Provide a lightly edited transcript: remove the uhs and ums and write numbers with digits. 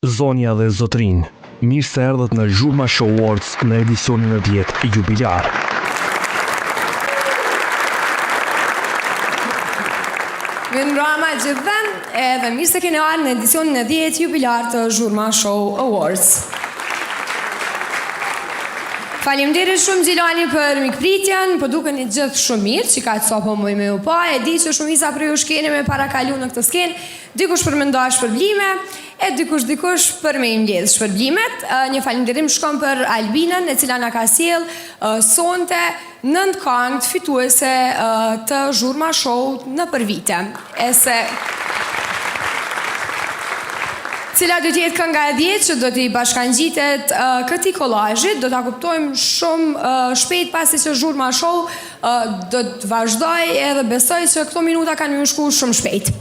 Zonja dhe zotrin, mirë se erdhët në Zhurma Show Awards në edicionin e 10 jubilar. Mirë mbrëma gjithëve, edhe mirë se keni ardhur në edicionin e 10 jubilar të Zhurma Show Awards. Faleminderit shumë Gjilani për mikpritjen, po dukeni gjithë shumë mirë, që ka të sopo muj me ju pa, e di që shumica për ju shkeni me parakalu në këtë skenë, dikush për me ndoa shpërblime, e dikush për me imbledh shpërblimet. Një faleminderim shkon për Albinën, e cila na ka sjell sonte 9 këngë fituese të Zhurma Show në për vite. Cila do t'jetë kënga e 10 që do t'i bashkangjitet këtij kollazhit, do t'a kuptojmë shumë shpejt pasi që Zhurma Show do të vazhdoj edhe besoj që këto minuta kanë më shku shumë shpejt.